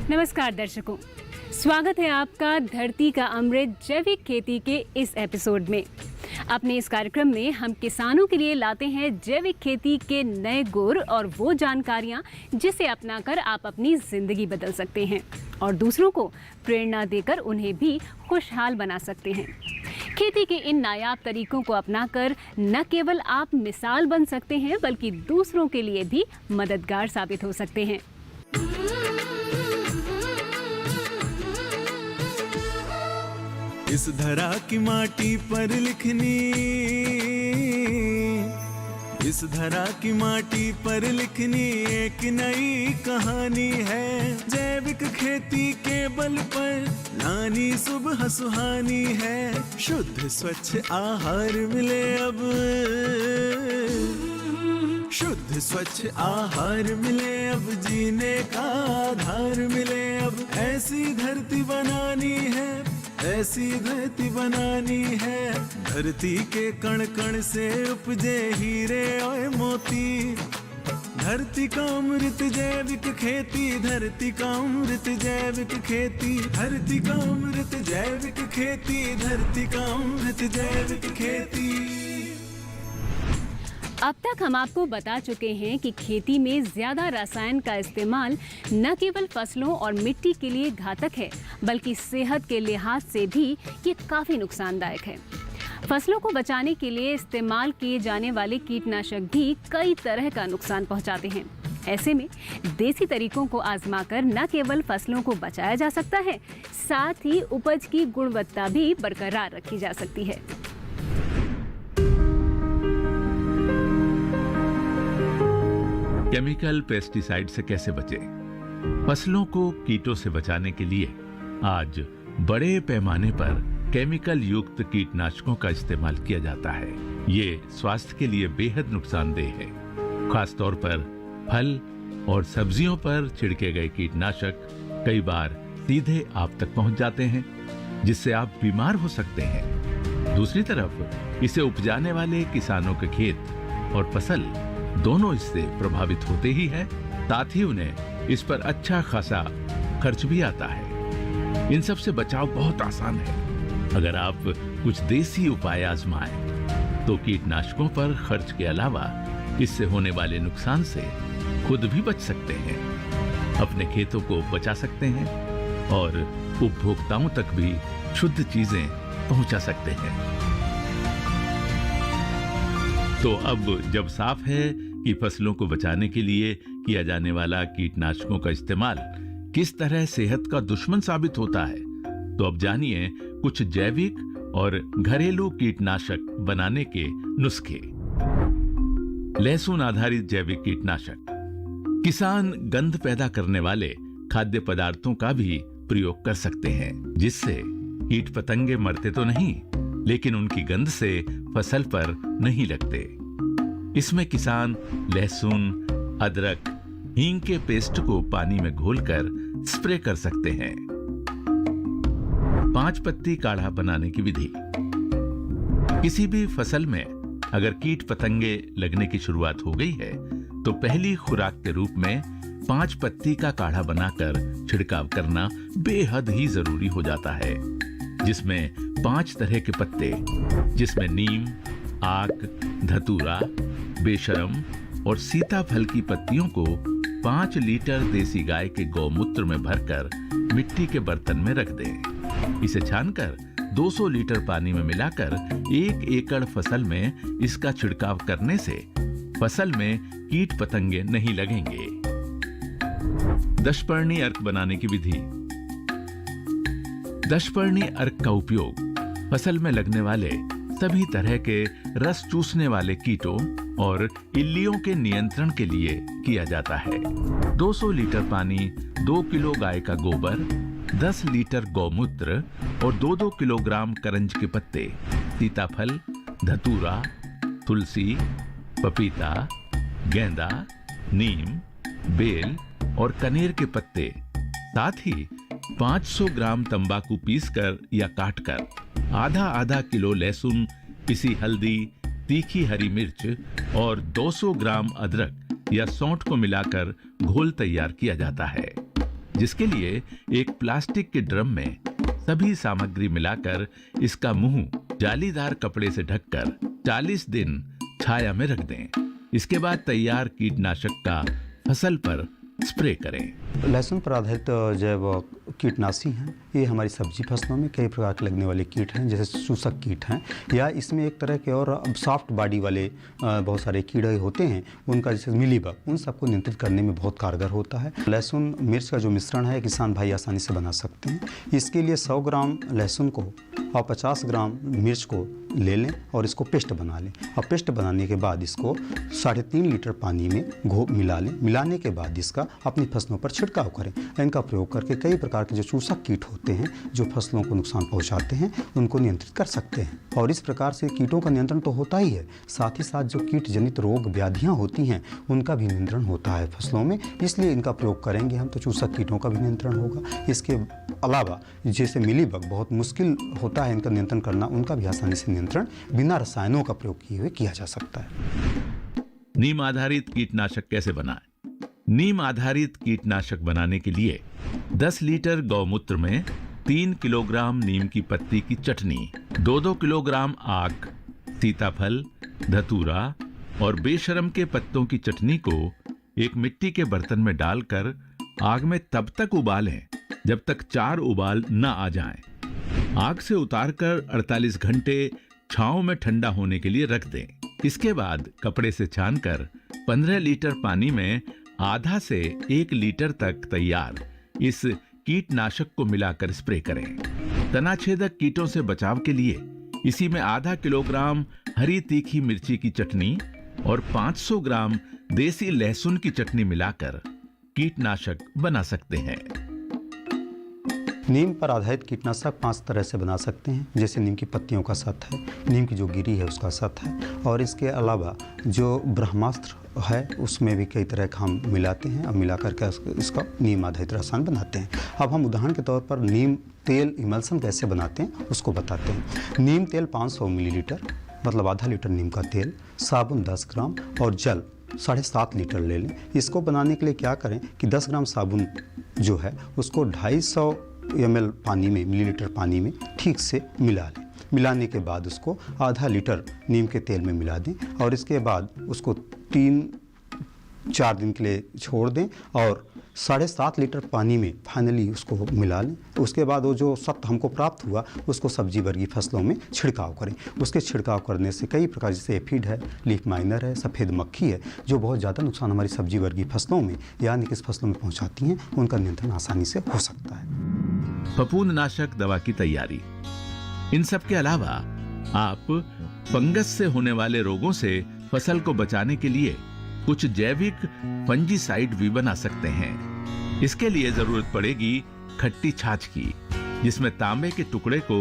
नमस्कार दर्शकों, स्वागत है आपका धरती का अमृत जैविक खेती के इस एपिसोड में। अपने इस कार्यक्रम में हम किसानों के लिए लाते हैं जैविक खेती के नए गुर और वो जानकारियां जिसे अपनाकर आप अपनी जिंदगी बदल सकते हैं और दूसरों को प्रेरणा देकर उन्हें भी खुशहाल बना सकते हैं। खेती के इन नायाब तरीकों को अपनाकर न केवल आप मिसाल बन सकते हैं बल्कि दूसरों के लिए भी मददगार साबित हो सकते हैं। इस धरा की माटी पर लिखनी, इस धरा की माटी पर लिखनी एक नई कहानी है। जैविक खेती के बल पर लानी सुबह सुहानी है। शुद्ध स्वच्छ आहार मिले अब, शुद्ध स्वच्छ आहार मिले अब, जीने का आधार मिले अब। ऐसी धरती बनानी है, ऐसी धरती बनानी है। धरती के कण कण से उपजे हीरे और मोती। धरती का अमृत जैविक खेती, धरती का अमृत जैविक खेती, धरती का अमृत जैविक खेती, धरती का अमृत जैविक खेती। अब तक हम आपको बता चुके हैं कि खेती में ज्यादा रसायन का इस्तेमाल न केवल फसलों और मिट्टी के लिए घातक है बल्कि सेहत के लिहाज से भी ये काफी नुकसानदायक है। फसलों को बचाने के लिए इस्तेमाल किए जाने वाले कीटनाशक भी कई तरह का नुकसान पहुंचाते हैं। ऐसे में देसी तरीकों को आजमाकर न केवल फसलों को बचाया जा सकता है, साथ ही उपज की गुणवत्ता भी बरकरार रखी जा सकती है। केमिकल पेस्टिसाइड से कैसे बचें? फसलों को कीटों से बचाने के लिए आज बड़े पैमाने पर केमिकल युक्त कीटनाशकों का इस्तेमाल किया जाता है। ये स्वास्थ्य के लिए बेहद नुकसानदेह है। खासतौर पर फल और सब्जियों पर छिड़के गए कीटनाशक कई बार सीधे आप तक पहुंच जाते हैं, जिससे आप बीमार हो सकते हैं। दूसरी तरफ इसे उपजाने वाले किसानों के खेत और फसल दोनों इससे प्रभावित होते ही हैं, साथ ही उन्हें इस पर अच्छा खासा खर्च भी आता है। इन सब से बचाव बहुत आसान है। अगर आप कुछ देसी उपाय आजमाएं, तो कीटनाशकों पर खर्च के अलावा इससे होने वाले नुकसान से खुद भी बच सकते हैं, अपने खेतों को बचा सकते हैं और उपभोक्ताओं तक भी शुद्ध चीजें पहुंचा सकते हैं। तो अब जब साफ है कि फसलों को बचाने के लिए किया जाने वाला कीटनाशकों का इस्तेमाल किस तरह सेहत का दुश्मन साबित होता है, तो अब जानिए कुछ जैविक और घरेलू कीटनाशक बनाने के नुस्खे। लहसुन आधारित जैविक कीटनाशक। किसान गंध पैदा करने वाले खाद्य पदार्थों का भी प्रयोग कर सकते हैं, जिससे कीट पतंगे मरते तो नहीं, लेकिन उनकी गंध से फसल पर नहीं लगते। इसमें किसान लहसुन, अदरक, हींग के पेस्ट को पानी में घोलकर स्प्रे कर सकते हैं। 5 पत्ती काढ़ा बनाने की विधि। किसी भी फसल में अगर कीट पतंगे लगने की शुरुआत हो गई है, तो पहली खुराक के रूप में 5 पत्ती का काढ़ा बनाकर छिड़काव करना बेहद ही जरूरी हो जाता है, जिसमें 5 तरह के पत्ते, जिसमें नीम, आक, धतूरा, बेशरम और सीताफल की पत्तियों को 5 लीटर देसी गाय के गौमूत्र में भरकर मिट्टी के बर्तन में रख दें। इसे छानकर 200 लीटर पानी में मिलाकर 1 एकड़ फसल में इसका छिड़काव करने से फसल में कीट पतंगे नहीं लगेंगे। दशपर्णी अर्क बनाने की विधि। दशपर्णी अर्क का उपयोग फसल में लगने वाले सभी तरह के रस चूसने वाले कीटों और इल्लियों के नियंत्रण के लिए किया जाता है। 200 लीटर पानी, 2 किलो गाय का गोबर, 10 लीटर गौमूत्र और 2-2 किलोग्राम करंज के पत्ते, सीताफल, धतूरा, तुलसी, पपीता, गेंदा, नीम, बेल और कनेर के पत्ते, साथ ही 500 ग्राम तंबाकू पीसकर या काटकर, आधा किलो लहसुन, पिसी हल्दी, तीखी हरी मिर्च और 200 ग्राम अदरक या सौंठ को मिलाकर घोल तैयार किया जाता है। जिसके लिए एक प्लास्टिक के ड्रम में सभी सामग्री मिलाकर इसका मुंह जालीदार कपड़े से ढककर 40 दिन छाया में रख दें। इसके बाद तैयार कीटनाशक का फसल पर स्प्रे करें। लहसुन पर आधारित जैव कीटनाशी हैं। ये हमारी सब्जी फसलों में कई प्रकार के लगने वाले कीट हैं, जैसे चूसक कीट हैं, या इसमें एक तरह के और सॉफ्ट बॉडी वाले बहुत सारे कीड़े होते हैं, उनका जैसे मिलीबग, उन सबको नियंत्रित करने में बहुत कारगर होता है। लहसुन मिर्च का जो मिश्रण है किसान भाई आसानी से बना सकते हैं। इसके लिए 100 ग्राम लहसुन को और 50 ग्राम मिर्च को ले लें और इसको पेस्ट बना लें। और पेस्ट बनाने के बाद इसको 3.5 लीटर पानी में मिला लें। मिलाने के बाद इसका अपनी फसलों पर छिड़काव करें। इनका प्रयोग करके कई प्रकार के जो चूसक कीट होते हैं जो फसलों को नुकसान पहुंचाते हैं, उनको नियंत्रित कर सकते हैं। और इस प्रकार से कीटों का नियंत्रण तो होता ही है, साथ ही साथ जो कीट जनित रोग व्याधियां होती हैं उनका भी नियंत्रण होता है फसलों में। इसलिए इनका प्रयोग करेंगे हम तो चूसक कीटों का भी नियंत्रण होगा। इसके अलावा जैसे मिलीबग बहुत मुश्किल होता है इनका नियंत्रण करना, उनका भी आसानी से नियंत्रण बिना रसायनों का प्रयोग किए हुए किया जा सकता है। नीम आधारित कीटनाशक कैसे बनाएं? नीम आधारित कीटनाशक बनाने के लिए 10 लीटर गौमूत्र में 3 किलोग्राम नीम की पत्ती की चटनी, 2-2 किलोग्राम आक, सीताफल, धतूरा और बेशरम के पत्तों की चटनी को एक मिट्टी के बर्तन में डालकर आग में तब तक उबालें जब तक 4 उबाल न आ जाएं। आग से उतारकर 48 घंटे छांव में ठंडा होने के लिए रख दें। इसके बाद कपड़े से छानकर 15 लीटर पानी में आधा से 1 लीटर तक तैयार इस कीटनाशक को मिलाकर स्प्रे करें। तनाछेदक कीटों से बचाव के लिए इसी में आधा किलोग्राम हरी तीखी मिर्ची की चटनी और 500 ग्राम देसी लहसुन की चटनी मिलाकर कीटनाशक बना सकते हैं। नीम पर आधारित कीटनाशक 5 तरह से बना सकते हैं, जैसे नीम की पत्तियों का सत है, नीम की जो गिरी है उसका सत है, और इसके अलावा जो ब्रह्मास्त्र है उसमें भी कई तरह का हम मिलाते हैं और मिला करके इसका नीम आधारित रसायन बनाते हैं। अब हम उदाहरण के तौर पर नीम तेल इमल्सन कैसे बनाते हैं उसको बताते हैं। नीम तेल 500 मिलीलीटर, मतलब आधा लीटर नीम का तेल, साबुन 10 ग्राम और जल 7.5 लीटर ले लें। इसको बनाने के लिए क्या करें कि 10 ग्राम साबुन जो है उसको 250 ml पानी में, मिलीलीटर पानी में ठीक से मिला लें। मिलाने के बाद उसको आधा लीटर नीम के तेल में मिला दें और इसके बाद उसको 3-4 दिन के लिए छोड़ दें और 7.5 लीटर पानी में फाइनली उसको मिला लें। उसके बाद वो जो सत्व हमको प्राप्त हुआ उसको सब्जी वर्गीय फसलों में छिड़काव करें। उसके छिड़काव करने से कई प्रकार, जैसे एफिड है, लीफ माइनर है, सफ़ेद मक्खी है, जो बहुत ज़्यादा नुकसान हमारी सब्जी वर्गीय फसलों में यानी किस फसलों में पहुँचाती हैं, उनका नियंत्रण आसानी से हो सकता है। फफूंदनाशक दवा की तैयारी। इन सब के अलावा आप फंगस से होने वाले रोगों से फसल को बचाने के लिए कुछ जैविक फंजीसाइड भी बना सकते हैं। इसके लिए जरूरत पड़ेगी खट्टी छाछ की, जिसमें तांबे के टुकड़े को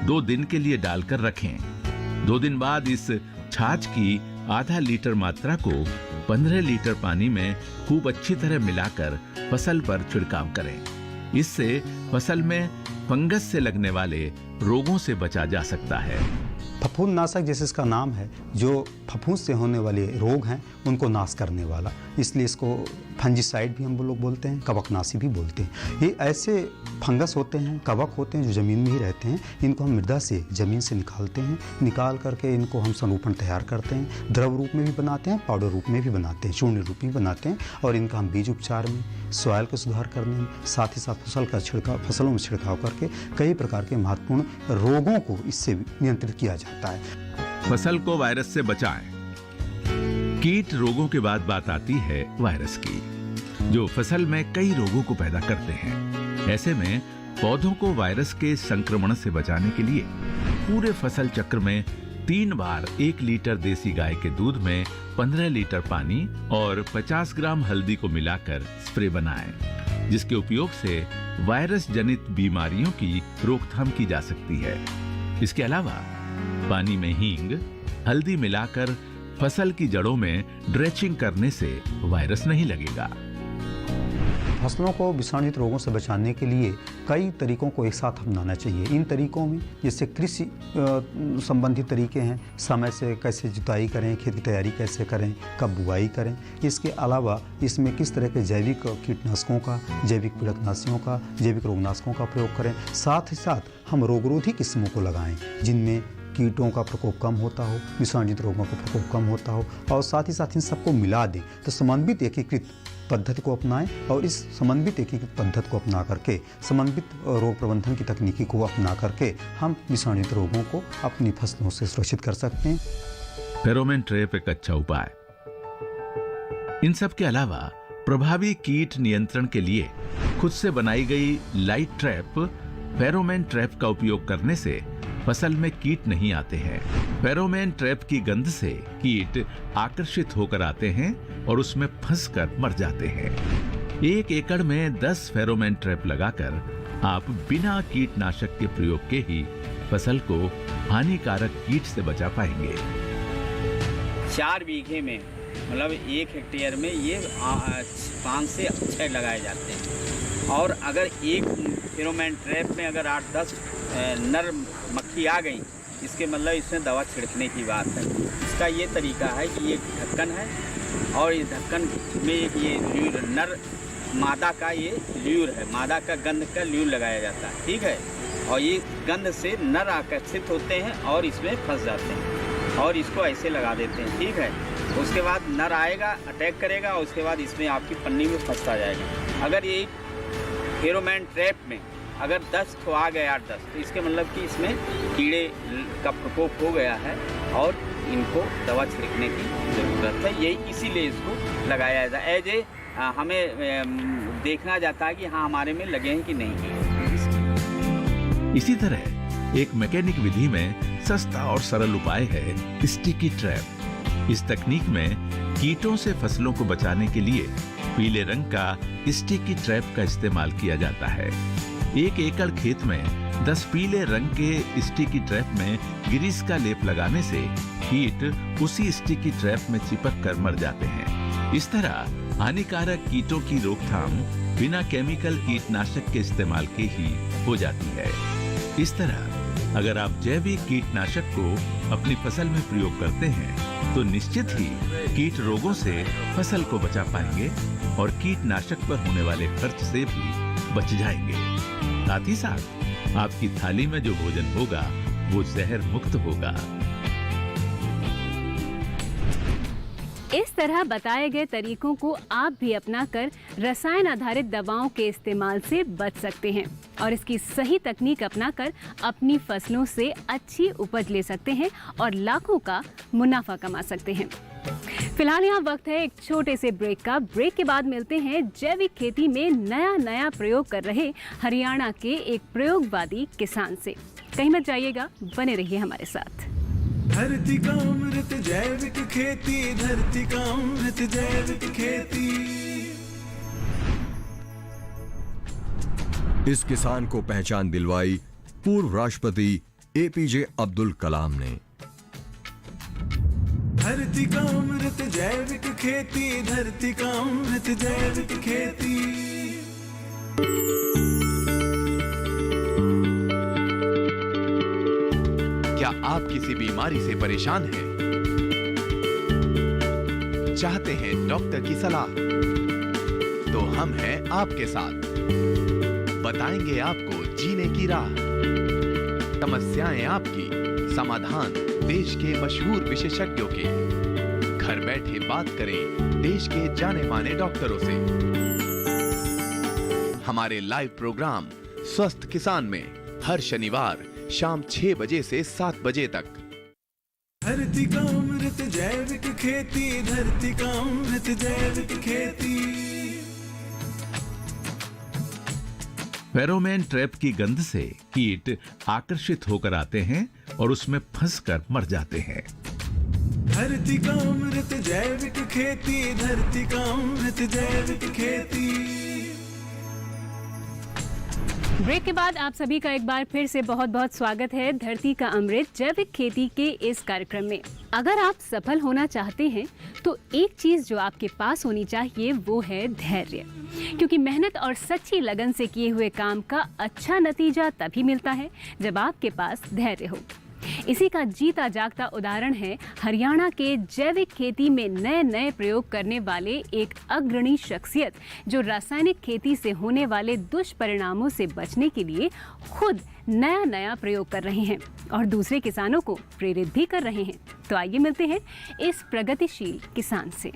2 दिन के लिए डालकर रखें। 2 दिन बाद इस छाछ की आधा लीटर मात्रा को 15 लीटर पानी में खूब अच्छी तरह मिलाकर फसल पर छिड़काव करें। इससे फसल में फंगस से लगने वाले रोगों से बचा जा सकता है। फफूंदनाशक जैसे इसका नाम है, जो फफूंद से होने वाले रोग हैं उनको नाश करने वाला, इसलिए इसको फंजीसाइड भी हम लोग बोलते हैं, कवकनाशी भी बोलते हैं। ये ऐसे फंगस होते हैं, कवक होते हैं जो ज़मीन में ही रहते हैं। इनको हम मृदा से, ज़मीन से निकालते हैं। निकाल करके इनको हम संरूपण तैयार करते हैं, द्रव रूप में भी बनाते हैं, पाउडर रूप में भी बनाते हैं, चूर्ण रूप में बनाते हैं। और इनका हम बीज उपचार में, सॉइल को सुधार करने में, साथ ही साथ फसलों में छिड़काव करके कई प्रकार के महत्वपूर्ण रोगों को इससे नियंत्रित किया जाता है। फसल को वायरस से बचाएं। कीट रोगों के बाद बात आती है वायरस की, जो फसल में कई रोगों को पैदा करते हैं। ऐसे में पौधों को वायरस के संक्रमण से बचाने के लिए पूरे फसल चक्र में 3 बार 1 लीटर देसी गाय के दूध में 15 लीटर पानी और 50 ग्राम हल्दी को मिलाकर स्प्रे बनाएं, जिसके उपयोग से वायरस जनित बीमारियों की रोकथाम की जा सकती है। इसके अलावा पानी में हींग, हल्दी मिलाकर फसल की जड़ों में ड्रेचिंग करने से वायरस नहीं लगेगा। फसलों को विषाणुजनित रोगों से बचाने के लिए कई तरीकों को एक साथ अपनाना चाहिए। इन तरीकों में जैसे कृषि संबंधी तरीके हैं, समय से कैसे जुताई करें, खेत की तैयारी कैसे करें, कब बुआई करें। इसके अलावा इसमें किस तरह के जैविक कीटनाशकों का, जैविक पीड़कनाशियों का, जैविक रोगनाशकों का प्रयोग करें। साथ ही साथ हम रोगरोधी किस्मों को लगाएं जिनमें कीटों का प्रकोप कम होता हो, विषाणुजनित रोगों का प्रकोप कम होता हो, और साथ ही साथ इन सबको मिला दें। तो समन्वित एकीकृत पद्धति को अपनाएं और इस समन्वित एकीकृत पद्धति को अपना करके, समन्वित रोग प्रबंधन की तकनीकी को अपना करके हम विषाणुजनित रोगों को अपनी फसलों से सुरक्षित कर सकते हैं। फेरोमोन ट्रैप एक अच्छा उपाय। इन सब के अलावा प्रभावी कीट नियंत्रण के लिए खुद से बनाई गई लाइट ट्रैप फेरोमोन ट्रैप का उपयोग करने से फसल में कीट नहीं आते हैं। फेरोमोन ट्रैप की गंध से कीट आकर्षित होकर आते हैं और उसमें फंसकर मर जाते हैं। 1 एकड़ में 10 फेरोमोन ट्रैप लगाकर आप बिना कीटनाशक के प्रयोग के ही फसल को हानिकारक कीट से बचा पाएंगे। 4 बीघे में मतलब 1 हेक्टेयर में ये 5 से 6 लगाए जाते हैं। और अगर एक फेरोमोन ट्रैप में अगर 8-10 नर मक्खी आ गई, इसके मतलब इसमें दवा छिड़कने की बात है। इसका ये तरीका है कि ये ढक्कन है और इस ढक्कन में एक ये ल्यूर, नर मादा का ये ल्यूर है, मादा का गंध का ल्यूर लगाया जाता है, ठीक है। और ये गंध से नर आकर्षित होते हैं और इसमें फंस जाते हैं और इसको ऐसे लगा देते हैं, ठीक है। उसके बाद नर आएगा, अटैक करेगा और उसके बाद इसमें आपकी पन्नी में फंसता जाएगा। अगर ये फेरोमोन ट्रैप में अगर 10 तो आ गए 8-10, तो इसके मतलब कि इसमें कीड़े का प्रकोप हो गया है और इनको दवा छिड़कने की ज़रूरत है। यही इसीलिए इसको लगाया जाता है। एज ए हमें देखना जाता है कि हाँ हमारे में लगे हैं कि नहीं। इसी तरह एक मैकेनिक विधि में सस्ता और सरल उपाय है स्टिकी ट्रैप। इस तकनीक में कीटों से फसलों को बचाने के लिए पीले रंग का स्टिकी ट्रैप का इस्तेमाल किया जाता है। 1 एकड़ खेत में 10 पीले रंग के स्टिकी ट्रैप में ग्रीस का लेप लगाने से कीट उसी स्टिकी ट्रैप में चिपक कर मर जाते हैं। इस तरह हानिकारक कीटों की रोकथाम बिना केमिकल कीटनाशक के इस्तेमाल के ही हो जाती है। इस तरह अगर आप जैविक कीटनाशक को अपनी फसल में प्रयोग करते हैं तो निश्चित ही कीट रोगों से फसल को बचा पाएंगे और कीटनाशक पर होने वाले खर्च से भी बच जाएंगे। साथ ही साथ आपकी थाली में जो भोजन होगा वो जहर मुक्त होगा। इस तरह बताए गए तरीकों को आप भी अपनाकर रसायन आधारित दवाओं के इस्तेमाल से बच सकते हैं और इसकी सही तकनीक अपनाकर अपनी फसलों से अच्छी उपज ले सकते हैं और लाखों का मुनाफा कमा सकते हैं। फिलहाल यहाँ वक्त है एक छोटे से ब्रेक का। ब्रेक के बाद मिलते हैं जैविक खेती में नया प्रयोग कर रहे हरियाणा के एक प्रयोगवादी किसान से। कहीं मत जाइएगा, बने रहिए हमारे साथ। धरती का अमृत जैविक खेती, धरती का अमृत जैविक खेती। इस किसान को पहचान दिलवाई पूर्व राष्ट्रपति APJ अब्दुल कलाम ने। धरती का अमृत जैविक खेती, धरती का अमृत जैविक खेती। क्या आप किसी बीमारी से परेशान हैं? चाहते हैं डॉक्टर की सलाह? तो हम हैं आपके साथ। बताएंगे आपको जीने की राह। समस्याएं आपकी, समाधान देश के मशहूर विशेषज्ञों के। घर बैठे बात करें देश के जाने माने डॉक्टरों से। हमारे लाइव प्रोग्राम स्वस्थ किसान में हर शनिवार शाम 6 बजे से 7 बजे तक। धरती का अमृत जैविक खेती, धरती का अमृत जैविक खेती। फेरोमोन ट्रैप की गंध से कीट आकर्षित होकर आते हैं और उसमें फंसकर मर जाते हैं। धरती का अमृत जैविक खेती, धरती का अमृत जैविक खेती। ब्रेक के बाद आप सभी का एक बार फिर से बहुत बहुत स्वागत है धरती का अमृत जैविक खेती के इस कार्यक्रम में। अगर आप सफल होना चाहते हैं तो एक चीज जो आपके पास होनी चाहिए वो है धैर्य, क्योंकि मेहनत और सच्ची लगन से किए हुए काम का अच्छा नतीजा तभी मिलता है जब आपके पास धैर्य हो। इसी का जीता जागता उदाहरण है हरियाणा के जैविक खेती में नए नए प्रयोग करने वाले एक अग्रणी शख्सियत, जो रासायनिक खेती से होने वाले दुष्परिणामों से बचने के लिए खुद नया नया प्रयोग कर रहे हैं और दूसरे किसानों को प्रेरित भी कर रहे हैं। तो आइए मिलते हैं इस प्रगतिशील किसान से।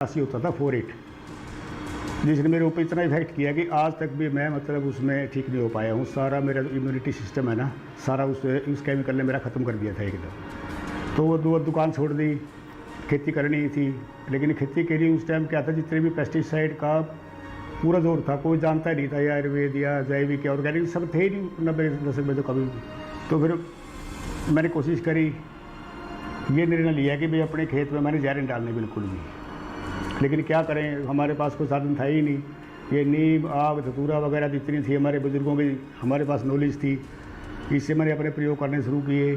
होता था 4-8, जिसने मेरे ऊपर इतना इफेक्ट किया कि आज तक भी मैं मतलब उसमें ठीक नहीं हो पाया हूँ। सारा मेरा इम्यूनिटी सिस्टम है ना, सारा उस केमिकल ने मेरा ख़त्म कर दिया था एकदम। तो वो दुकान छोड़ दी, खेती करनी थी। लेकिन खेती के लिए उस टाइम क्या था, जितने भी पेस्टिसाइड का पूरा जोर था, कोई जानता ही नहीं था, या आयुर्वेद या जैविक या ऑर्गेनिक सब थे ही नहीं 90-10 में तो कभी। तो फिर मैंने कोशिश करी, ये निर्णय लिया कि भाई अपने खेत में मैंने जहर नहीं डालने बिल्कुल भी। लेकिन क्या करें, हमारे पास कोई साधन था ही नहीं। ये नीम, आग, धतूरा वगैरह जितनी थी हमारे बुजुर्गों की, हमारे पास नॉलेज थी, इससे मैंने अपने प्रयोग करने शुरू किए।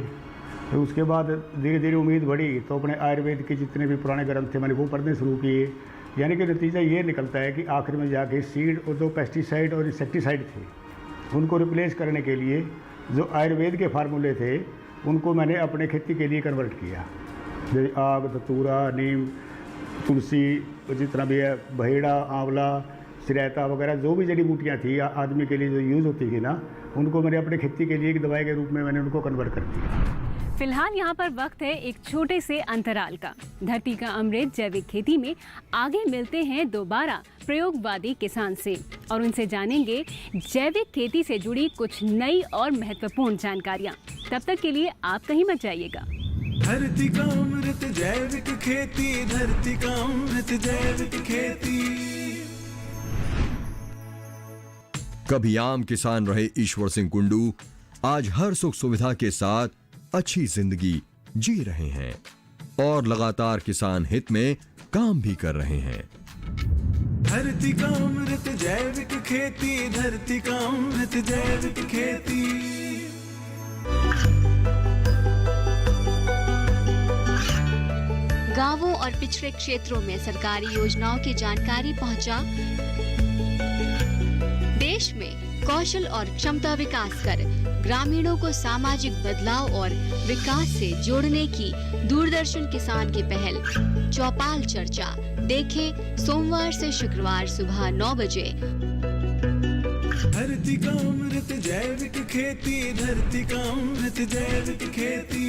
तो उसके बाद धीरे धीरे उम्मीद बढ़ी, तो अपने आयुर्वेद के जितने भी पुराने ग्रंथ थे मैंने वो पढ़ने शुरू किए। यानी कि नतीजा ये निकलता है कि आखिर में जाके सीड और जो पेस्टिसाइड और इंसेक्टिसाइड थे उनको रिप्लेस करने के लिए जो आयुर्वेद के फार्मूले थे उनको मैंने अपने खेती के लिए कन्वर्ट किया। जैसे आग, धतूरा, नीम, तुलसी, जितना भी है, बहेड़ा, आंवला, सिरायता वगैरह जो भी जड़ी बूटियाँ थी आदमी के लिए जो यूज़ होती थी ना, उनको मैंने अपने खेती के लिए एक दवाई के रूप में मैंने उनको कन्वर्ट कर दिया। फिलहाल यहाँ पर वक्त है एक छोटे से अंतराल का। धरती का अमृत जैविक खेती में आगे मिलते हैं दोबारा प्रयोगवादी किसान से और उनसे जानेंगे जैविक खेती से जुड़ी कुछ नई और महत्वपूर्ण जानकारियाँ। तब तक के लिए आप कहीं मत जाइएगा। धरती का अमृत जैविक खेती, धरती का अमृत जैविक खेती। कभी आम किसान रहे ईश्वर सिंह कुंडू आज हर सुख सुविधा के साथ अच्छी जिंदगी जी रहे हैं और लगातार किसान हित में काम भी कर रहे हैं। धरती का अमृत जैविक खेती, धरती का अमृत जैविक खेती। गांवों और पिछड़े क्षेत्रों में सरकारी योजनाओं की जानकारी पहुंचा। देश में कौशल और क्षमता विकास कर ग्रामीणों को सामाजिक बदलाव और विकास से जोड़ने की दूरदर्शन किसान की पहल चौपाल चर्चा देखें सोमवार से शुक्रवार सुबह 9 बजे। धरती का अमृत जैविक खेती, धरती का अमृत जैविक खेती।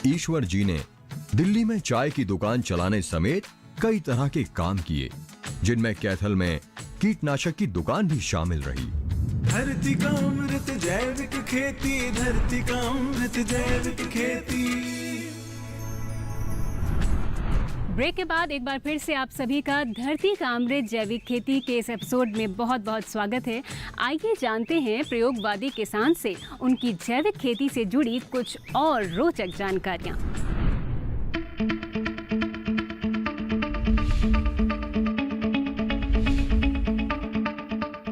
ईश्वर जी ने दिल्ली में चाय की दुकान चलाने समेत कई तरह के काम किए, जिनमें कैथल में कीटनाशक की दुकान भी शामिल रही। धरती का अमृत जैविक खेती, धरती का अमृत जैविक खेती। ब्रेक के बाद एक बार फिर से आप सभी का धरती का अमृत जैविक खेती के इस एपिसोड में बहुत बहुत स्वागत है। आइए जानते हैं प्रयोगवादी किसान से उनकी जैविक खेती से जुड़ी कुछ और रोचक जानकारियां।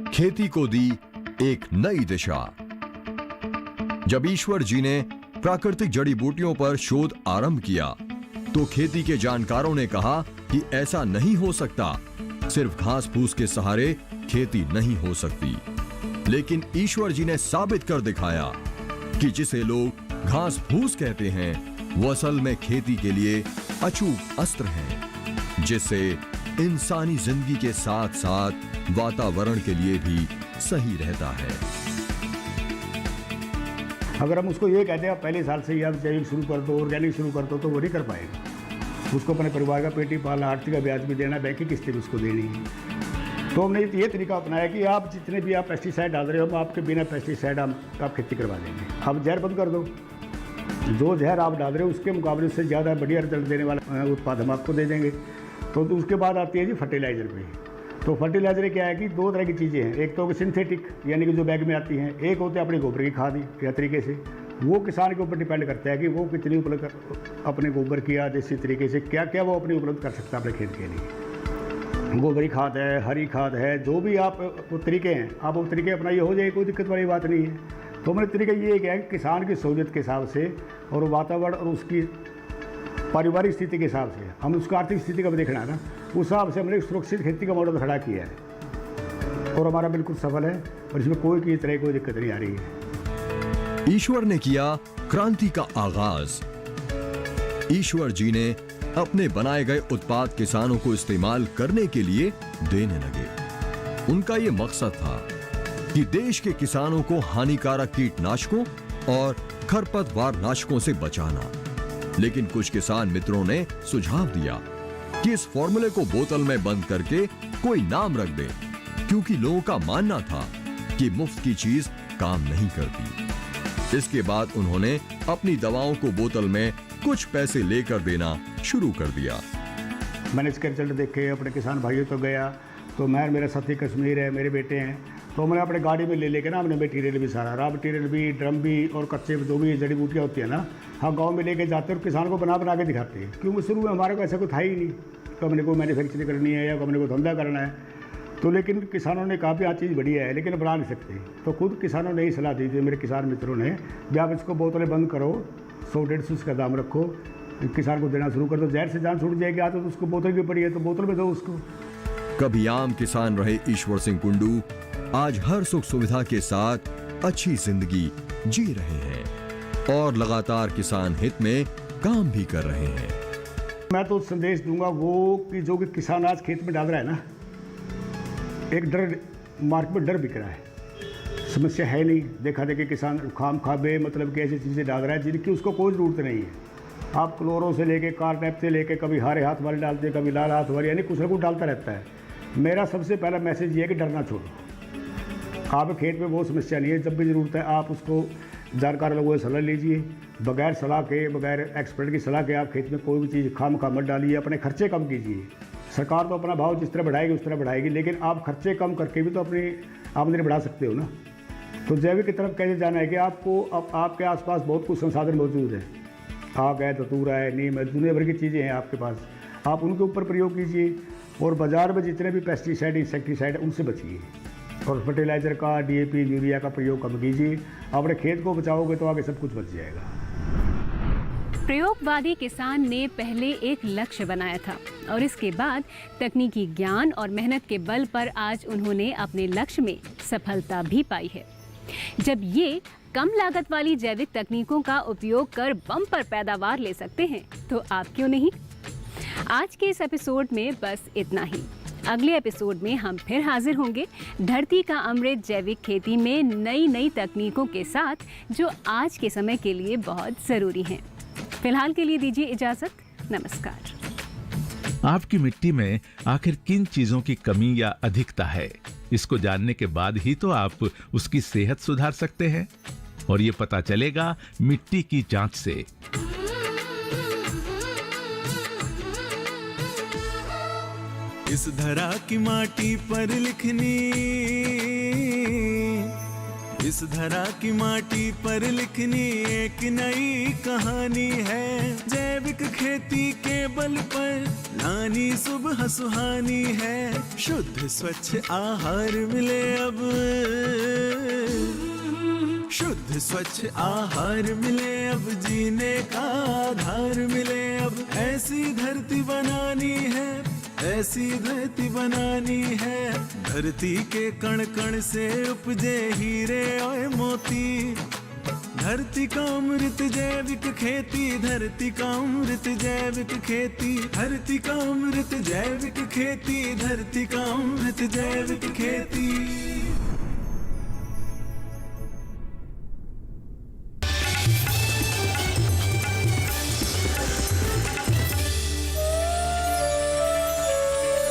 खेती को दी एक नई दिशा। जब ईश्वर जी ने प्राकृतिक जड़ी बूटियों पर शोध आरंभ किया तो खेती के जानकारों ने कहा कि ऐसा नहीं हो सकता, सिर्फ घास फूस के सहारे खेती नहीं हो सकती। लेकिन ईश्वर जी ने साबित कर दिखाया कि जिसे लोग घास फूस कहते हैं वो असल में खेती के लिए अचूक अस्त्र हैं, जिससे इंसानी जिंदगी के साथ साथ वातावरण के लिए भी सही रहता है। अगर हम उसको ये कहते हैं आप पहले साल से ही आप जैविक शुरू कर दो, ऑर्गेनिक शुरू कर दो, तो वो नहीं कर पाएगा। उसको अपने परिवार का पेटी पालना, आर्थिक का ब्याज भी देना, बैंक की किस्तें भी उसको देनी है। तो हमने ये तरीका अपनाया कि आप जितने भी आप पेस्टिसाइड डाल रहे हो, हम आपके बिना पेस्टिसाइड आप खेती करवा देंगे। आप जहर बंद कर दो, जो जहर आप डाल रहे हो उसके मुकाबले से ज़्यादा बढ़िया रिजल्ट देने वाला उत्पाद हम आपको दे देंगे। तो उसके बाद आती है जी फर्टिलाइज़र पे। तो फर्टिलाइज़र क्या है कि दो तरह की चीज़ें हैं। एक तो सिंथेटिक यानी कि जो बैग में आती हैं, एक होते हैं अपने गोबर की खाद या तरीके से। वो किसान के ऊपर डिपेंड करता है कि वो कितनी उपलब्ध अपने गोबर की या देसी तरीके से क्या क्या वो अपनी उपलब्ध कर सकता है अपने खेत के लिए। गोबरी खाद है, हरी खाद है, जो भी आप वो तरीके हैं आप वो तरीके अपनाइए, हो जाए, कोई दिक्कत वाली बात नहीं है। तो हमारे तरीका ये क्या है कि किसान की सहूलियत के हिसाब से और वातावरण और उसकी पारिवारिक स्थिति के हिसाब से, हम उसका आर्थिक स्थिति का भी देखना है ना, उस हिसाब से हमने सुरक्षित खेती का मॉडल खड़ा किया है और हमारा बिल्कुल सफल है और इसमें कोई तरह कोई दिक्कत नहीं आ रही है। ईश्वर ने किया क्रांति का आगाज। ईश्वर जी ने अपने बनाए गए उत्पाद किसानों को इस्तेमाल करने के लिए देने लगे। उनका यह मकसद था कि देश के किसानों को हानिकारक कीटनाशकों और खरपतवार नाशकों से बचाना। लेकिन कुछ किसान मित्रों ने सुझाव दिया कि इस फॉर्मूले को बोतल में बंद करके कोई नाम रख दे, क्योंकि लोगों का मानना था कि मुफ्त की चीज काम नहीं करती। इसके बाद उन्होंने अपनी दवाओं को बोतल में कुछ पैसे लेकर देना शुरू कर दिया। मैंने इसके रिजल्ट देखे, अपने किसान भाइयों तो गया, तो मैं मेरा साथी कश्मीर है, मेरे बेटे हैं, तो मैंने अपने गाड़ी में ले लेके ना हमने मटीरियल भी सारा रॉ मटीरियल भी, ड्रम भी और कच्चे जो भी जड़ी बूटियाँ होती है ना, हम गाँव में लेके जाते हैं और किसान को बना बना के दिखाते हैं। क्योंकि शुरू में हमारे को ऐसा कुछ था ही नहीं कि हमने को मैन्युफैक्चरिंग करनी है या हमने को धंधा करना है। तो लेकिन किसानों ने कहा भी हाँ चीज़ बढ़िया है लेकिन बना नहीं सकते। तो खुद किसानों ने ही सलाह दी थी, मेरे किसान मित्रों ने, भी आप इसको बोतलें बंद करो, 100-150 इसका दाम रखो, किसान को देना शुरू कर दो, जहर से जान छूट जाएगी। आज तो उसको बोतल भी पड़ी है तो बोतल में दो उसको। कभी आम किसान रहे ईश्वर सिंह कुंडू आज हर सुख सुविधा के साथ अच्छी जिंदगी जी रहे हैं और लगातार किसान हित में काम भी कर रहे हैं। मैं तो संदेश दूंगा वो कि जो कि किसान आज खेत में डाल रहा है ना, एक डर मार्केट में डर बिक रहा है, समस्या है नहीं। देखा देखी किसान खाम खाबे मतलब कि ऐसी चीज़ें डाल रहा है जिनकी उसको कोई ज़रूरत नहीं है। आप क्लोरो से लेके कार्टनेप से लेके कभी हरे हाथ वाले डालते, कभी लाल हाथ वाले, यानी कुछ ना कुछ डालता रहता है। मेरा सबसे पहला मैसेज ये है कि डरना छोड़ो। आप खेत में बहुत समस्या नहीं है, जब भी ज़रूरत है आप उसको जानकार लोगों से सलाह लीजिए। बगैर सलाह के, बगैर एक्सपर्ट की सलाह के आप खेत में कोई भी चीज़ खाम खा मत डालिए। अपने खर्चे कम कीजिए। सरकार तो अपना भाव जिस तरह बढ़ाएगी उस तरह बढ़ाएगी, लेकिन आप खर्चे कम करके भी तो अपनी आमदनी बढ़ा सकते हो ना। तो जैविक की तरफ कैसे जाना है कि आपको अब आपके आसपास बहुत कुछ संसाधन मौजूद है। आग है, धतूरा है, नीम है, दुनिया भर की चीज़ें हैं आपके पास। आप उनके ऊपर प्रयोग कीजिए और बाज़ार में जितने भी पेस्टिसाइड इंसेक्टिसाइड उनसे बचिए और फर्टिलाइज़र का DAP यूरिया का प्रयोग कम कीजिए। अपने खेत को बचाओगे तो आगे सब कुछ बच जाएगा। प्रयोगवादी किसान ने पहले एक लक्ष्य बनाया था और इसके बाद तकनीकी ज्ञान और मेहनत के बल पर आज उन्होंने अपने लक्ष्य में सफलता भी पाई है। जब ये कम लागत वाली जैविक तकनीकों का उपयोग कर बम्पर पैदावार ले सकते हैं तो आप क्यों नहीं। आज के इस एपिसोड में बस इतना ही। अगले एपिसोड में हम फिर हाजिर होंगे धरती का अमृत जैविक खेती में नई तकनीकों के साथ जो आज के समय के लिए बहुत ज़रूरी हैं। फिलहाल के लिए दीजिए इजाजत। नमस्कार। आपकी मिट्टी में आखिर किन चीजों की कमी या अधिकता है, इसको जानने के बाद ही तो आप उसकी सेहत सुधार सकते हैं और ये पता चलेगा मिट्टी की जांच से। इस धरा की माटी पर लिखनी, इस धरा की माटी पर लिखनी एक नई कहानी है। जैविक खेती के बल पर लानी सुबह सुहानी है। शुद्ध स्वच्छ आहार मिले अब, शुद्ध स्वच्छ आहार मिले अब, जीने का आधार मिले अब। ऐसी धरती बनानी है, ऐसी धरती बनानी है। धरती के कण कण से उपजे हीरे और मोती। धरती का अमृत जैविक खेती, धरती का अमृत जैविक खेती, धरती का अमृत जैविक खेती, धरती का अमृत जैविक खेती।